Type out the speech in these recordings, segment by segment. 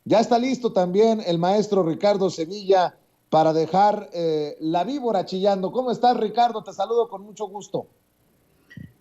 Ya está listo también el maestro Ricardo Sevilla para dejar la víbora chillando. ¿Cómo estás, Ricardo? Te saludo con mucho gusto.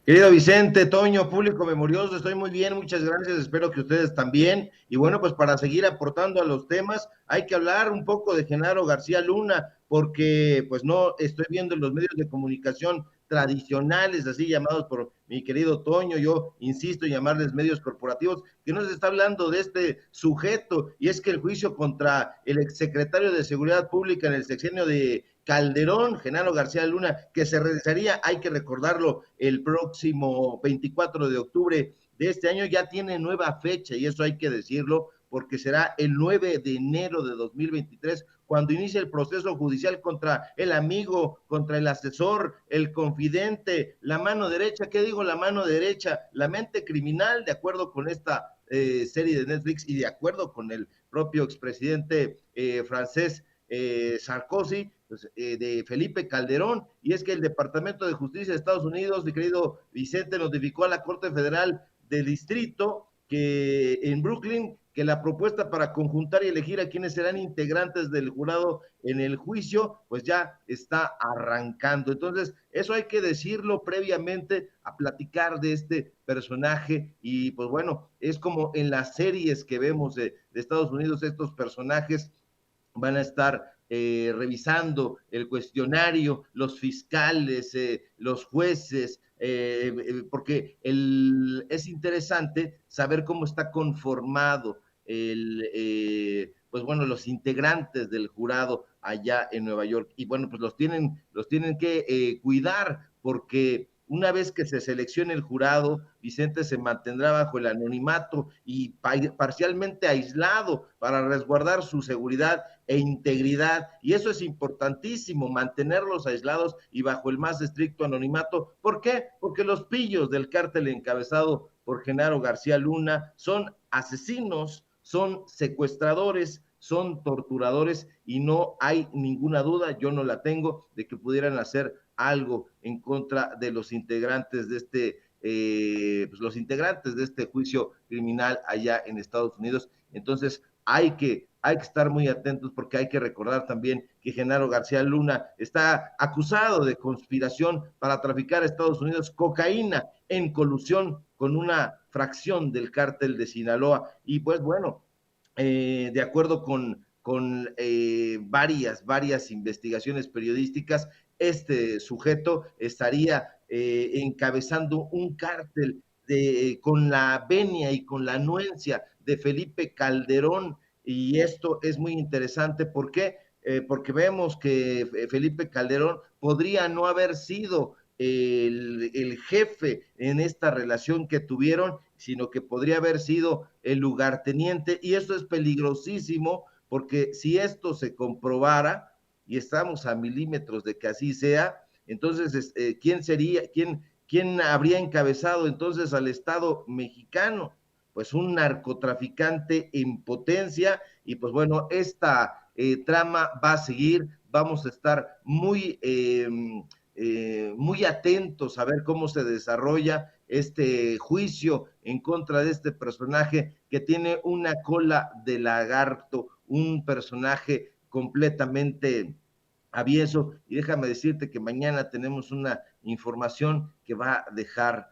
Querido Vicente, Toño, público memorioso, estoy muy bien, muchas gracias, espero que ustedes también. Y bueno, pues para seguir aportando a los temas, hay que hablar un poco de Genaro García Luna, porque pues no estoy viendo en los medios de comunicación tradicionales, así llamados por mi querido Toño, yo insisto en llamarles medios corporativos, que no se está hablando de este sujeto, y es que el juicio contra el exsecretario de Seguridad Pública en el sexenio de Calderón, Genaro García Luna, que se realizaría, hay que recordarlo, el próximo 24 de octubre de este año, ya tiene nueva fecha, y eso hay que decirlo, porque será el 9 de enero de 2023, cuando inicia el proceso judicial contra el amigo, contra el asesor, el confidente, la mano derecha. ¿Qué digo la mano derecha? La mente criminal, de acuerdo con esta serie de Netflix y de acuerdo con el propio expresidente francés Sarkozy, pues, de Felipe Calderón. Y es que el Departamento de Justicia de Estados Unidos, mi querido Vicente, notificó a la Corte Federal de Distrito que en Brooklyn, que la propuesta para conjuntar y elegir a quienes serán integrantes del jurado en el juicio, pues ya está arrancando. Entonces, eso hay que decirlo previamente a platicar de este personaje. Y pues bueno, es como en las series que vemos de Estados Unidos, estos personajes van a estar revisando el cuestionario, los fiscales, los jueces, porque es interesante saber cómo está conformado pues bueno, los integrantes del jurado allá en Nueva York. Y bueno, pues los tienen que cuidar, porque una vez que se seleccione el jurado, Vicente se mantendrá bajo el anonimato y parcialmente aislado para resguardar su seguridad e integridad. Y eso es importantísimo, mantenerlos aislados y bajo el más estricto anonimato. ¿Por qué? Porque los pillos del cártel encabezado por Genaro García Luna son asesinos, son secuestradores, son torturadores, y no hay ninguna duda, yo no la tengo, de que pudieran hacer algo en contra de los integrantes de pues los integrantes de este juicio criminal allá en Estados Unidos. Entonces hay que estar muy atentos, porque hay que recordar también que Genaro García Luna está acusado de conspiración para traficar a Estados Unidos cocaína en colusión con una fracción del cártel de Sinaloa. Y pues bueno, de acuerdo con varias investigaciones periodísticas, este sujeto estaría encabezando un cártel con la venia y con la anuencia de Felipe Calderón. Y esto es muy interesante. ¿Por qué? Porque vemos que Felipe Calderón podría no haber sido el jefe en esta relación que tuvieron, sino que podría haber sido el lugarteniente. Y esto es peligrosísimo, porque si esto se comprobara, y estamos a milímetros de que así sea, entonces, ¿quién sería, quién habría encabezado entonces al Estado mexicano? Pues un narcotraficante en potencia. Y pues bueno, esta trama va a seguir, vamos a estar muy atentos a ver cómo se desarrolla este juicio en contra de este personaje que tiene una cola de lagarto, un personaje completamente avieso. Y déjame decirte que mañana tenemos una información que va a dejar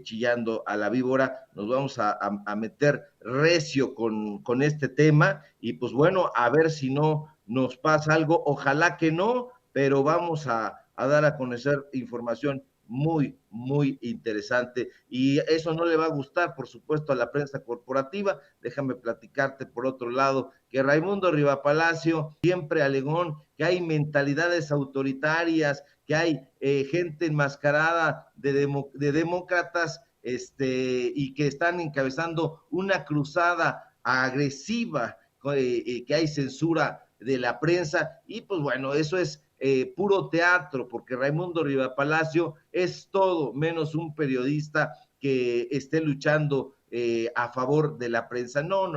chillando a la víbora. Nos vamos a meter recio con este tema, y pues bueno, a ver si no nos pasa algo, ojalá que no, pero vamos a dar a conocer información muy interesante, y eso no le va a gustar, por supuesto, a la prensa corporativa. Déjame platicarte, por otro lado, que Raimundo Rivapalacio siempre alegó que hay mentalidades autoritarias, que hay gente enmascarada de demócratas, y que están encabezando una cruzada agresiva, que hay censura de la prensa. Y pues bueno, eso es puro teatro, porque Raimundo Rivapalacio es todo menos un periodista que esté luchando a favor de la prensa. No.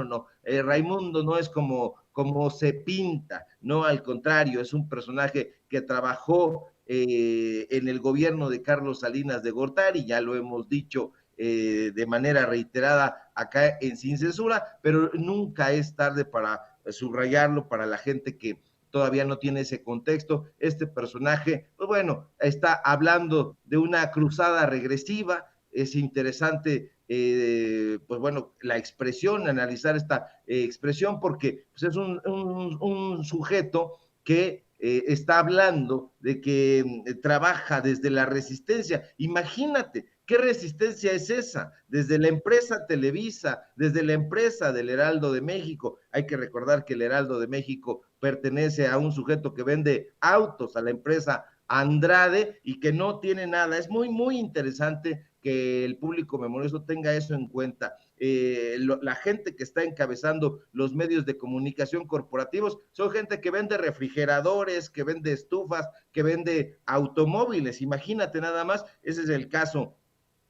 Raimundo no es como se pinta, no, al contrario, es un personaje que trabajó en el gobierno de Carlos Salinas de Gortari, ya lo hemos dicho de manera reiterada acá en Sin Censura, pero nunca es tarde para subrayarlo para la gente que todavía no tiene ese contexto. Este personaje, pues bueno, está hablando de una cruzada regresiva. Es interesante, pues bueno, la expresión, analizar esta expresión, porque pues es un sujeto que está hablando de que trabaja desde la resistencia. Imagínate, ¿qué resistencia es esa? Desde la empresa Televisa, desde la empresa del Heraldo de México. Hay que recordar que el Heraldo de México pertenece a un sujeto que vende autos, a la empresa Andrade, y que no tiene nada. Es muy, muy interesante que el público memorioso tenga eso en cuenta. La gente que está encabezando los medios de comunicación corporativos son gente que vende refrigeradores, que vende estufas, que vende automóviles. Imagínate nada más, ese es el caso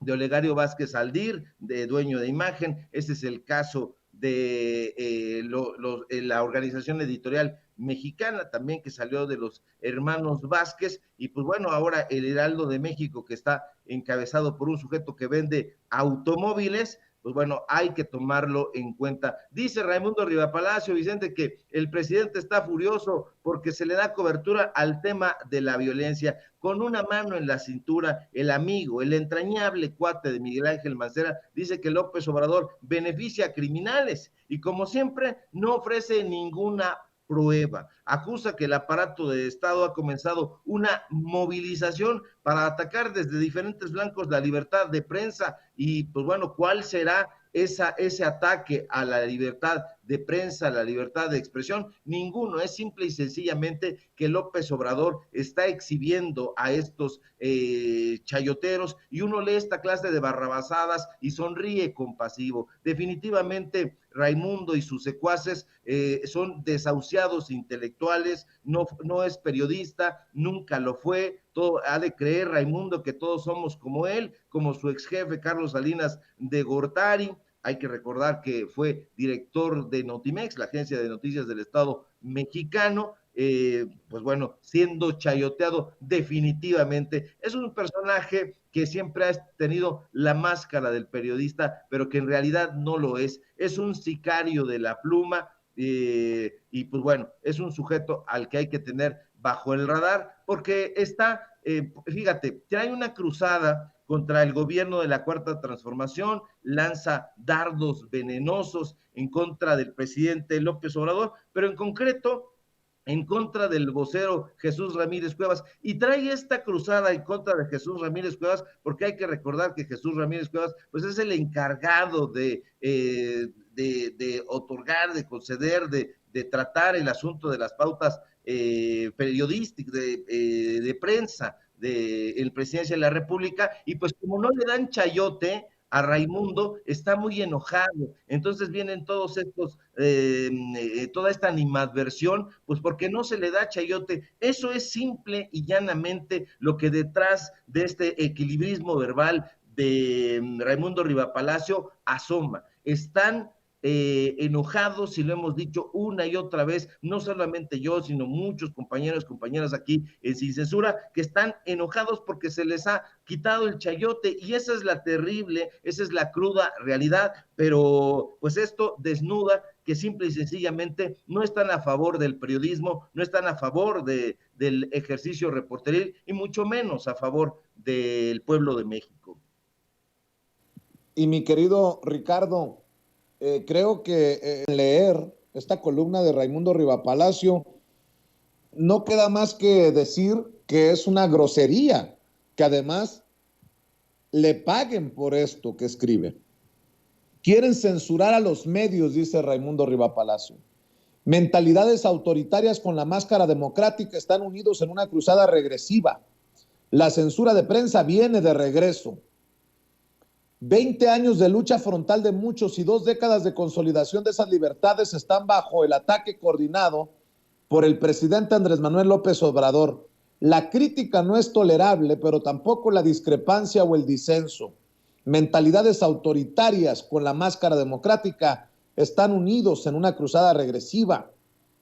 de Olegario Vázquez Aldir, de dueño de Imagen. Ese es el caso de la organización editorial mexicana también, que salió de los hermanos Vázquez. Y pues bueno, ahora el Heraldo de México, que está encabezado por un sujeto que vende automóviles, pues bueno, hay que tomarlo en cuenta. Dice Raimundo Rivapalacio, Vicente, que el presidente está furioso porque se le da cobertura al tema de la violencia. Con una mano en la cintura, el amigo, el entrañable cuate de Miguel Ángel Mancera, dice que López Obrador beneficia a criminales y, como siempre, no ofrece ninguna prueba. Acusa que el aparato de Estado ha comenzado una movilización para atacar desde diferentes flancos la libertad de prensa. Y pues bueno, ¿cuál será ese ataque a la libertad de prensa, a la libertad de expresión? Ninguno. Es simple y sencillamente que López Obrador está exhibiendo a estos chayoteros, y uno lee esta clase de barrabasadas y sonríe compasivo. Definitivamente Raimundo y sus secuaces son desahuciados intelectuales. No es periodista, nunca lo fue. Ha de creer Raimundo que todos somos como él, como su ex jefe Carlos Salinas de Gortari. Hay que recordar que fue director de Notimex, la agencia de noticias del Estado mexicano. Pues bueno, siendo chayoteado definitivamente. Es un personaje que siempre ha tenido la máscara del periodista, pero que en realidad no lo es. Es un sicario de la pluma, y pues bueno, es un sujeto al que hay que tener bajo el radar, porque está, fíjate, trae una cruzada contra el gobierno de la Cuarta Transformación, lanza dardos venenosos en contra del presidente López Obrador, pero en concreto en contra del vocero Jesús Ramírez Cuevas, y trae esta cruzada en contra de Jesús Ramírez Cuevas, porque hay que recordar que Jesús Ramírez Cuevas pues es el encargado de otorgar, de conceder, de tratar el asunto de las pautas periodísticas, de prensa del presidencia de la República. Y pues como no le dan chayote a Raimundo, está muy enojado. Entonces vienen todos estos, toda esta animadversión, pues porque no se le da chayote. Eso es simple y llanamente lo que detrás de este equilibrismo verbal de Raimundo Rivapalacio asoma. Están enojados, y lo hemos dicho una y otra vez, no solamente yo, sino muchos compañeros, compañeras aquí en Sin Censura, que están enojados porque se les ha quitado el chayote, y esa es la terrible, esa es la cruda realidad. Pero pues esto desnuda que simple y sencillamente no están a favor del periodismo, no están a favor del ejercicio reporteril, y mucho menos a favor del pueblo de México. Y mi querido Ricardo, creo que leer esta columna de Raimundo Rivapalacio no queda más que decir que es una grosería, que además le paguen por esto que escribe. Quieren censurar a los medios, dice Raimundo Rivapalacio. Mentalidades autoritarias con la máscara democrática están unidos en una cruzada regresiva. La censura de prensa viene de regreso. 20 años de lucha frontal de muchos y 2 décadas de consolidación de esas libertades están bajo el ataque coordinado por el presidente Andrés Manuel López Obrador. La crítica no es tolerable, pero tampoco la discrepancia o el disenso. Mentalidades autoritarias con la máscara democrática están unidos en una cruzada regresiva.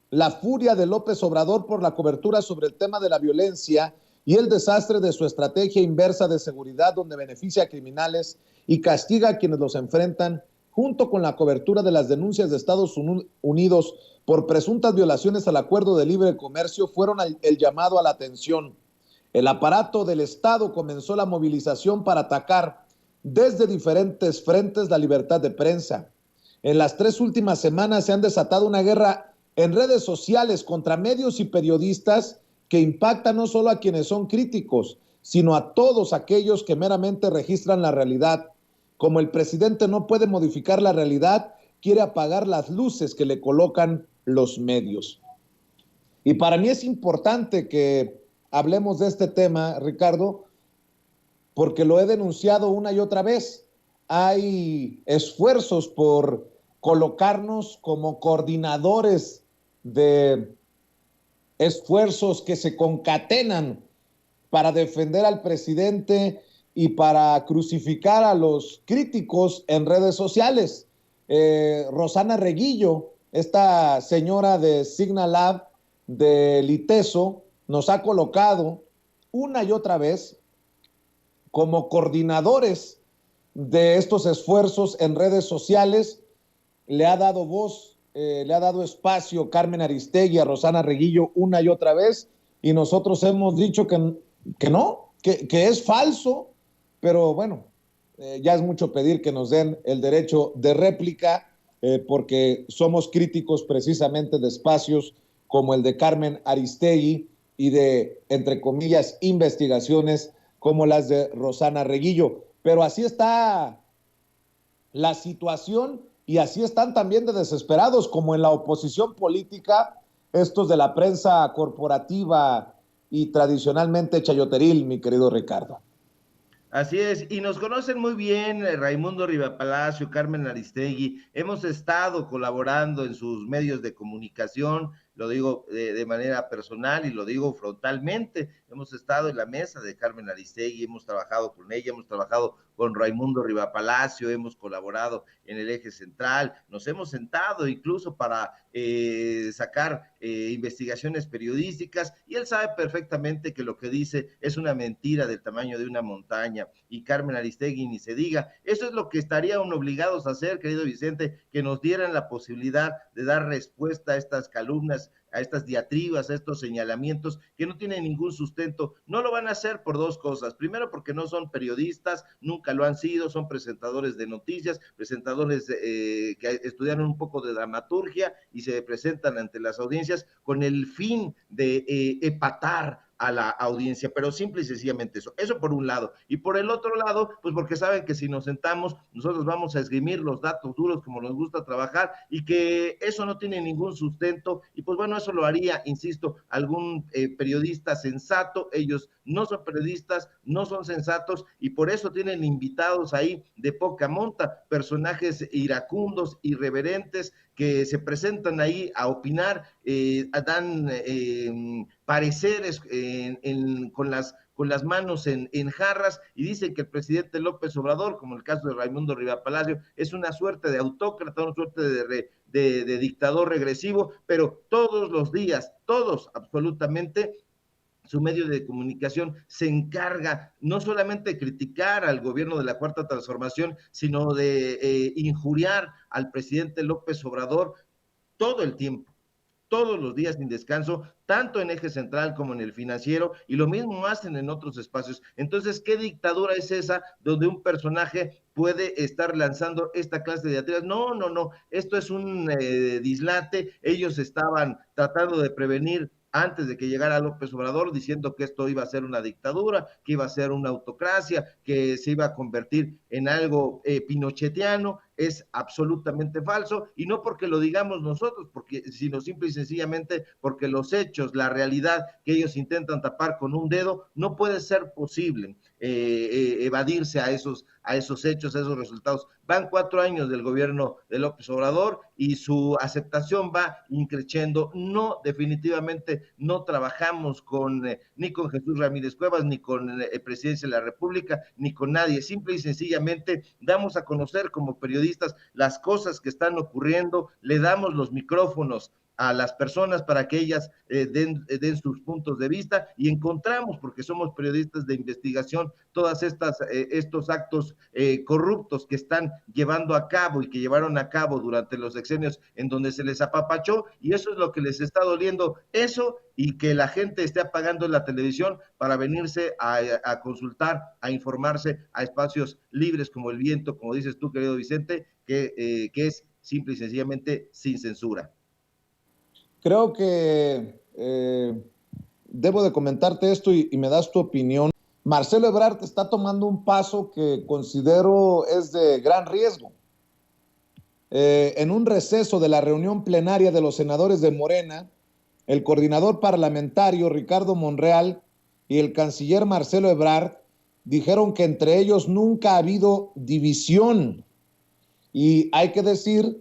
La furia de López Obrador por la cobertura sobre el tema de la violencia y el desastre de su estrategia inversa de seguridad, donde beneficia a criminales y castiga a quienes los enfrentan, junto con la cobertura de las denuncias de Estados Unidos por presuntas violaciones al Acuerdo de Libre Comercio, fueron el llamado a la atención. El aparato del Estado comenzó la movilización para atacar desde diferentes frentes la libertad de prensa. En las 3 últimas semanas se han desatado una guerra en redes sociales contra medios y periodistas que impacta no solo a quienes son críticos, sino a todos aquellos que meramente registran la realidad. Como el presidente no puede modificar la realidad, quiere apagar las luces que le colocan los medios. Y para mí es importante que hablemos de este tema, Ricardo, porque lo he denunciado una y otra vez. Hay esfuerzos por colocarnos como coordinadores de esfuerzos que se concatenan para defender al presidente y para crucificar a los críticos en redes sociales. Rosana Reguillo, esta señora de Signal Lab de Liteso, nos ha colocado una y otra vez como coordinadores de estos esfuerzos en redes sociales. Le ha dado voz, le ha dado espacio Carmen Aristegui a Rosana Reguillo una y otra vez, y nosotros hemos dicho que no, que es falso, pero bueno, ya es mucho pedir que nos den el derecho de réplica, porque somos críticos precisamente de espacios como el de Carmen Aristegui y de, entre comillas, investigaciones como las de Rosana Reguillo. Pero así está la situación y así están también de desesperados, como en la oposición política, estos de la prensa corporativa y tradicionalmente chayoteril, mi querido Ricardo. Así es, y nos conocen muy bien Raimundo Rivapalacio, Carmen Aristegui, hemos estado colaborando en sus medios de comunicación, lo digo de manera personal y lo digo frontalmente, hemos estado en la mesa de Carmen Aristegui, hemos trabajado con ella, hemos trabajado con Raimundo Rivapalacio, hemos colaborado en el Eje Central, nos hemos sentado incluso para sacar investigaciones periodísticas, y él sabe perfectamente que lo que dice es una mentira del tamaño de una montaña, y Carmen Aristegui ni se diga. Eso es lo que estarían obligados a hacer, querido Vicente, que nos dieran la posibilidad de dar respuesta a estas calumnias, a estas diatribas, a estos señalamientos que no tienen ningún sustento. No lo van a hacer por 2 cosas. Primero, porque no son periodistas, nunca lo han sido, son presentadores de noticias, presentadores que estudiaron un poco de dramaturgia y se presentan ante las audiencias con el fin de epatar a la audiencia, pero simple y sencillamente eso por un lado, y por el otro lado, pues porque saben que si nos sentamos, nosotros vamos a esgrimir los datos duros como nos gusta trabajar, y que eso no tiene ningún sustento, y pues bueno, eso lo haría, insisto, algún periodista sensato. Ellos no son periodistas, no son sensatos, y por eso tienen invitados ahí de poca monta, personajes iracundos, irreverentes, que se presentan ahí a opinar, dan pareceres con las manos en jarras, y dicen que el presidente López Obrador, como el caso de Raimundo Rivapalacio, es una suerte de autócrata, una suerte de dictador regresivo, pero todos los días, todos absolutamente, su medio de comunicación se encarga no solamente de criticar al gobierno de la Cuarta Transformación, sino de injuriar al presidente López Obrador todo el tiempo, todos los días sin descanso, tanto en Eje Central como en el Financiero, y lo mismo hacen en otros espacios. Entonces, ¿qué dictadura es esa donde un personaje puede estar lanzando esta clase de diatribas? No, esto es un dislate. Ellos estaban tratando de prevenir antes de que llegara López Obrador, diciendo que esto iba a ser una dictadura, que iba a ser una autocracia, que se iba a convertir en algo pinochetiano. Es absolutamente falso, y no porque lo digamos nosotros, sino simple y sencillamente porque los hechos, la realidad que ellos intentan tapar con un dedo, no puede ser posible evadirse a esos hechos, a esos resultados. Van 4 años del gobierno de López Obrador y su aceptación va increciendo. No, definitivamente no trabajamos ni con Jesús Ramírez Cuevas, ni con Presidencia de la República, ni con nadie. Simple y sencillamente damos a conocer como periodistas las cosas que están ocurriendo, le damos los micrófonos a las personas para que ellas den sus puntos de vista, y encontramos, porque somos periodistas de investigación, todas estos actos corruptos que están llevando a cabo y que llevaron a cabo durante los sexenios en donde se les apapachó, y eso es lo que les está doliendo, eso, y que la gente esté apagando la televisión para venirse a consultar, a informarse a espacios libres como El Viento, como dices tú, querido Vicente, que es simple y sencillamente sin censura. Creo que debo de comentarte esto y me das tu opinión. Marcelo Ebrard está tomando un paso que considero es de gran riesgo. En un receso de la reunión plenaria de los senadores de Morena, el coordinador parlamentario Ricardo Monreal y el canciller Marcelo Ebrard dijeron que entre ellos nunca ha habido división. Y hay que decir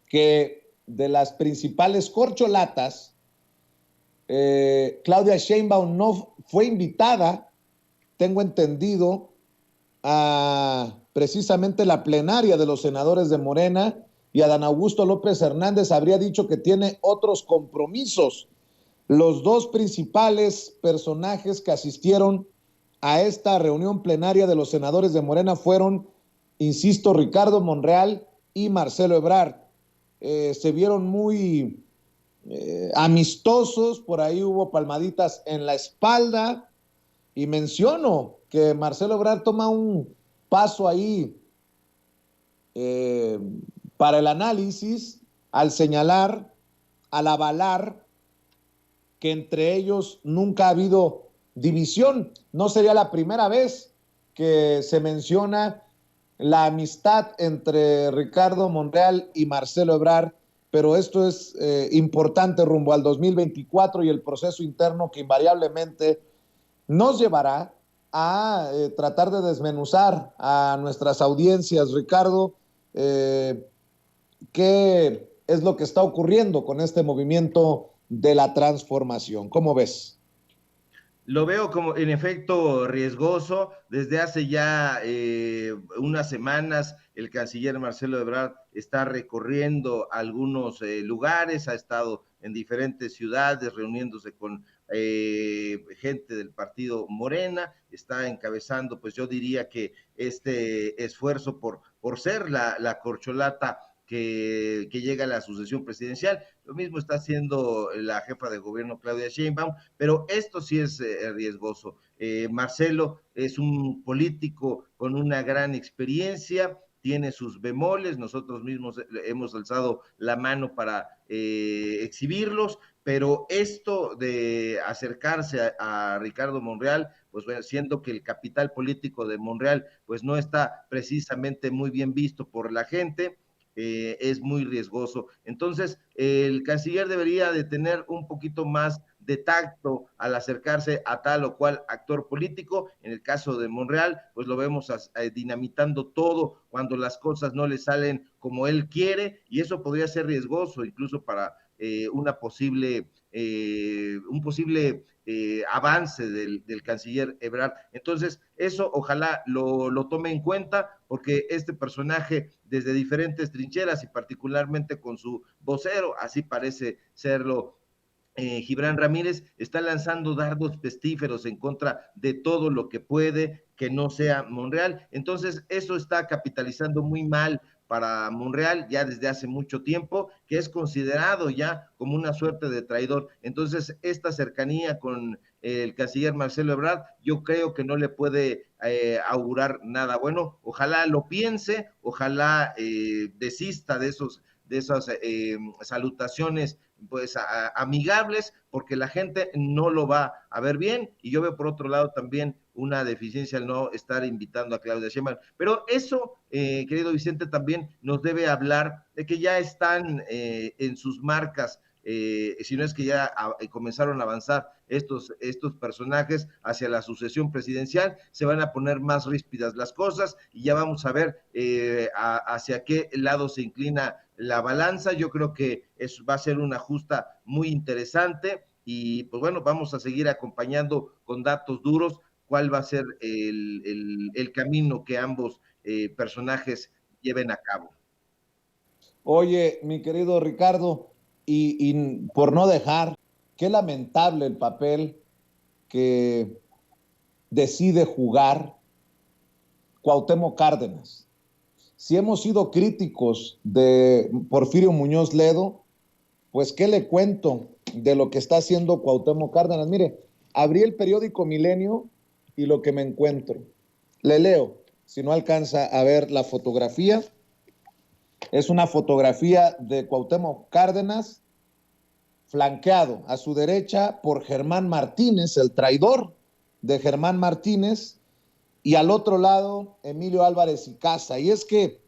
que de las principales corcholatas, Claudia Sheinbaum no fue invitada, tengo entendido, a precisamente la plenaria de los senadores de Morena, y Adán Augusto López Hernández habría dicho que tiene otros compromisos. Los dos principales personajes que asistieron a esta reunión plenaria de los senadores de Morena fueron, insisto, Ricardo Monreal y Marcelo Ebrard. Se vieron muy amistosos, por ahí hubo palmaditas en la espalda, y menciono que Marcelo Ebrard toma un paso ahí para el análisis al señalar, al avalar que entre ellos nunca ha habido división. No sería la primera vez que se menciona la amistad entre Ricardo Monreal y Marcelo Ebrard, pero esto es importante rumbo al 2024 y el proceso interno que invariablemente nos llevará a tratar de desmenuzar a nuestras audiencias, Ricardo, qué es lo que está ocurriendo con este movimiento de la transformación. ¿Cómo ves? Lo veo como en efecto riesgoso. Desde hace ya unas semanas el canciller Marcelo Ebrard está recorriendo algunos lugares, ha estado en diferentes ciudades reuniéndose con gente del partido Morena, está encabezando, pues yo diría que este esfuerzo por ser la corcholata que llega a la sucesión presidencial. Lo mismo está haciendo la jefa de gobierno Claudia Sheinbaum, pero esto sí es riesgoso. Marcelo es un político con una gran experiencia, tiene sus bemoles, nosotros mismos hemos alzado la mano para exhibirlos, pero esto de acercarse a Ricardo Monreal, pues bueno, siendo que el capital político de Monreal pues no está precisamente muy bien visto por la gente, es muy riesgoso. Entonces, el canciller debería de tener un poquito más de tacto al acercarse a tal o cual actor político. En el caso de Monreal, pues lo vemos dinamitando todo cuando las cosas no le salen como él quiere, y eso podría ser riesgoso incluso para un posible avance del canciller Ebrard. Entonces, eso ojalá lo tome en cuenta, porque este personaje desde diferentes trincheras y particularmente con su vocero, así parece serlo Gibran Ramírez, está lanzando dardos pestíferos en contra de todo lo que puede que no sea Monreal. Entonces, eso está capitalizando muy mal para Monreal ya desde hace mucho tiempo, que es considerado ya como una suerte de traidor. Entonces, esta cercanía con el canciller Marcelo Ebrard, yo creo que no le puede augurar nada bueno. Ojalá lo piense, ojalá desista de esas salutaciones pues amigables, porque la gente no lo va a ver bien, y yo veo por otro lado también una deficiencia al no estar invitando a Claudia Sheinbaum. Pero eso, querido Vicente, también nos debe hablar de que ya están en sus marcas, si no es que ya comenzaron a avanzar estos personajes hacia la sucesión presidencial, se van a poner más ríspidas las cosas y ya vamos a ver hacia qué lado se inclina la balanza. Yo creo que va a ser una justa muy interesante, y pues bueno, vamos a seguir acompañando con datos duros cuál va a ser el camino que ambos personajes lleven a cabo. Oye, mi querido Ricardo, y por no dejar, qué lamentable el papel que decide jugar Cuauhtémoc Cárdenas. Si hemos sido críticos de Porfirio Muñoz Ledo, pues qué le cuento de lo que está haciendo Cuauhtémoc Cárdenas. Mire, abrí el periódico Milenio y lo que me encuentro. Le leo, si no alcanza a ver la fotografía. Es una fotografía de Cuauhtémoc Cárdenas, flanqueado a su derecha por Germán Martínez, el traidor de Germán Martínez, y al otro lado Emilio Álvarez y Casa. Y es que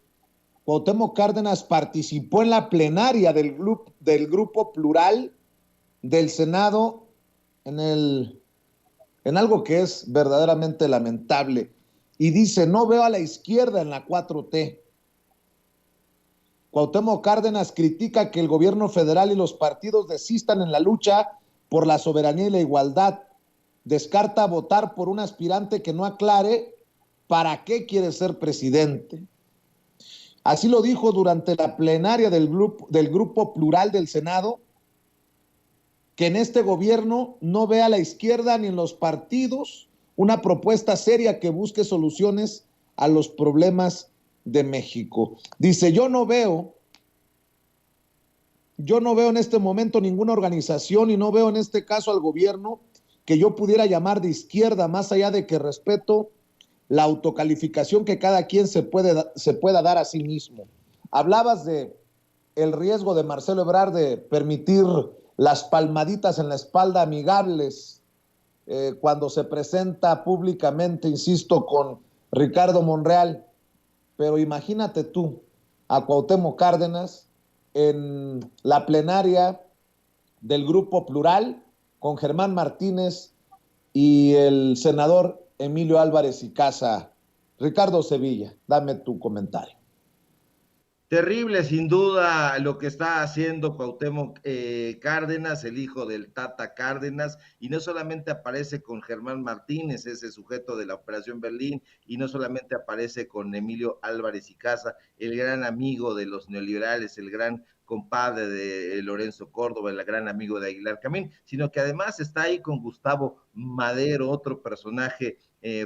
Cuauhtémoc Cárdenas participó en la plenaria del Grupo Plural del Senado en algo que es verdaderamente lamentable. Y dice, no veo a la izquierda en la 4T. Cuauhtémoc Cárdenas critica que el gobierno federal y los partidos desistan en la lucha por la soberanía y la igualdad. Descarta votar por un aspirante que no aclare para qué quiere ser presidente. Así lo dijo durante la plenaria del Grupo Plural del Senado, que en este gobierno no ve a la izquierda ni en los partidos una propuesta seria que busque soluciones a los problemas de México. Dice, yo no veo en este momento ninguna organización y no veo en este caso al gobierno que yo pudiera llamar de izquierda, más allá de que respeto la autocalificación que cada quien se pueda dar a sí mismo. Hablabas de el riesgo de Marcelo Ebrard de permitir las palmaditas en la espalda amigables cuando se presenta públicamente, insisto, con Ricardo Monreal. Pero imagínate tú a Cuauhtémoc Cárdenas en la plenaria del Grupo Plural con Germán Martínez y el senador Emilio Álvarez y Casa. Ricardo Sevilla, dame tu comentario. Terrible, sin duda, lo que está haciendo Cuauhtémoc Cárdenas, el hijo del Tata Cárdenas, y no solamente aparece con Germán Martínez, ese sujeto de la Operación Berlín, y no solamente aparece con Emilio Álvarez y Casa, el gran amigo de los neoliberales, el gran compadre de Lorenzo Córdoba, el gran amigo de Aguilar Camín, sino que además está ahí con Gustavo Madero, otro personaje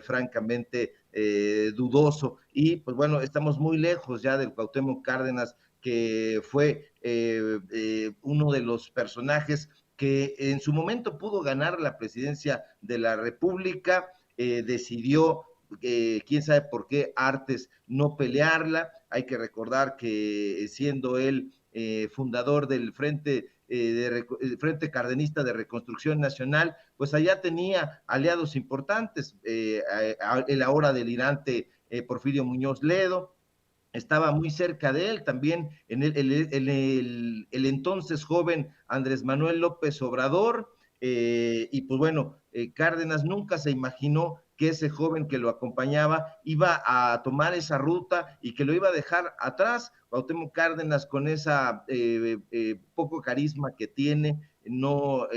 francamente dudoso, y pues bueno, estamos muy lejos ya del Cuauhtémoc Cárdenas, que fue uno de los personajes que en su momento pudo ganar la presidencia de la República, decidió, quién sabe por qué, Artes no pelearla. Hay que recordar que siendo él fundador del Frente Cardenista de Reconstrucción Nacional, pues allá tenía aliados importantes, el ahora delirante Porfirio Muñoz Ledo, estaba muy cerca de él también el entonces joven Andrés Manuel López Obrador, y pues bueno, Cárdenas nunca se imaginó que ese joven que lo acompañaba iba a tomar esa ruta y que lo iba a dejar atrás. Cuauhtémoc Cárdenas, con esa poco carisma que tiene, no,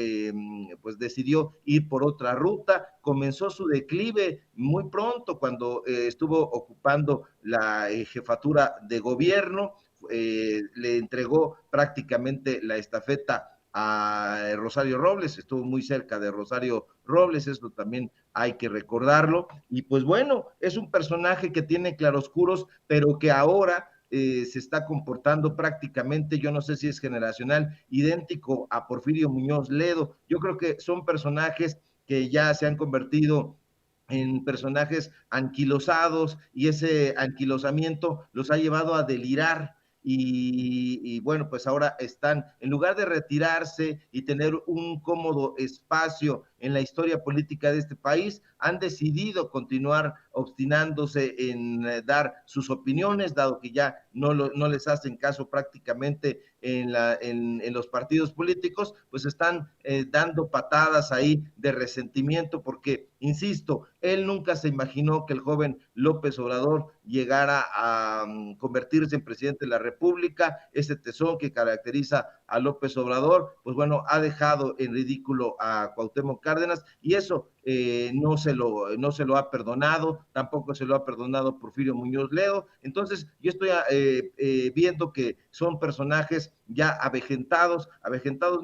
pues decidió ir por otra ruta, comenzó su declive muy pronto cuando estuvo ocupando la jefatura de gobierno, le entregó prácticamente la estafeta a Rosario Robles, estuvo muy cerca de Rosario Robles, esto también hay que recordarlo, y pues bueno, es un personaje que tiene claroscuros, pero que ahora se está comportando prácticamente, yo no sé si es generacional, idéntico a Porfirio Muñoz Ledo. Yo creo que son personajes que ya se han convertido en personajes anquilosados, y ese anquilosamiento los ha llevado a delirar. Y bueno, pues ahora están, en lugar de retirarse y tener un cómodo espacio en la historia política de este país, han decidido continuar obstinándose en dar sus opiniones, dado que ya no les hacen caso prácticamente en los partidos políticos, pues están dando patadas ahí de resentimiento, porque Insisto, él nunca se imaginó que el joven López Obrador llegara a convertirse en presidente de la República. Ese tesón que caracteriza a López Obrador, pues bueno, ha dejado en ridículo a Cuauhtémoc Cárdenas, y eso no se lo ha perdonado, tampoco se lo ha perdonado Porfirio Muñoz Ledo. Entonces yo estoy viendo que son personajes ya avejentados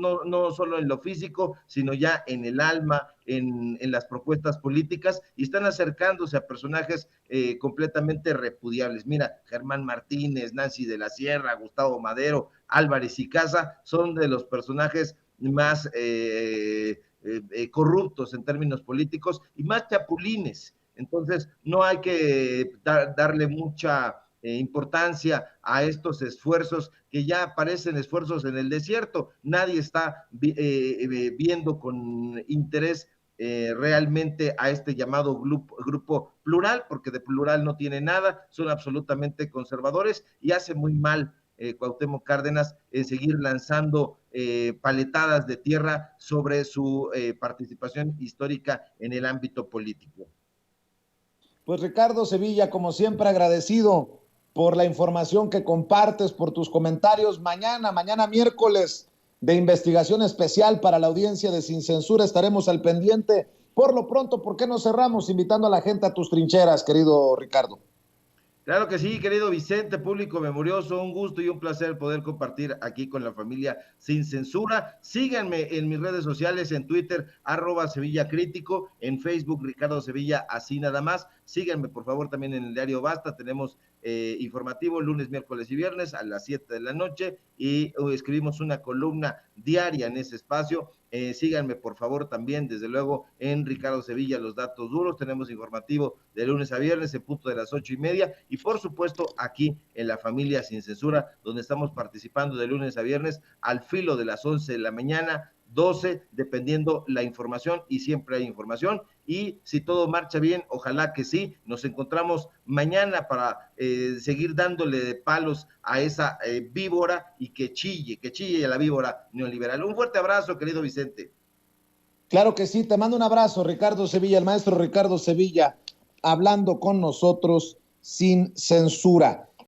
no solo en lo físico, sino ya en el alma, en las propuestas políticas, y están acercándose a personajes completamente repudiables. Mira, Germán Martínez, Nancy de la Sierra, Gustavo Madero, Álvarez y Casa son de los personajes más corruptos en términos políticos y más chapulines. Entonces, no hay que darle mucha importancia a estos esfuerzos que ya parecen esfuerzos en el desierto. Nadie está viendo con interés realmente a este llamado grupo plural, porque de plural no tiene nada, son absolutamente conservadores, y hace muy mal Cuauhtémoc Cárdenas en seguir lanzando paletadas de tierra sobre su participación histórica en el ámbito político. Pues Ricardo Sevilla, como siempre, agradecido por la información que compartes, por tus comentarios. Mañana miércoles, de investigación especial para la audiencia de Sin Censura, estaremos al pendiente. Por lo pronto, ¿por qué no cerramos invitando a la gente a tus trincheras, querido Ricardo? Claro que sí, querido Vicente, público memorioso, un gusto y un placer poder compartir aquí con la familia Sin Censura. Síganme en mis redes sociales, en Twitter, @SevillaCrítico, en Facebook, Ricardo Sevilla, así nada más. Síganme, por favor, también en el diario Basta, tenemos informativo lunes, miércoles y viernes a las 7 de la noche, y escribimos una columna diaria en ese espacio. Síganme, por favor, también, desde luego, en Ricardo Sevilla, los datos duros. Tenemos informativo de lunes a viernes en punto de las 8:30, y por supuesto aquí en la familia Sin Censura, donde estamos participando de lunes a viernes al filo de las 11 de la mañana, 12, dependiendo la información, y siempre hay información. Y si todo marcha bien, ojalá que sí, nos encontramos mañana para seguir dándole de palos a esa víbora, y que chille a la víbora neoliberal. Un fuerte abrazo, querido Vicente. Claro que sí, te mando un abrazo, Ricardo Sevilla, el maestro Ricardo Sevilla, hablando con nosotros sin censura.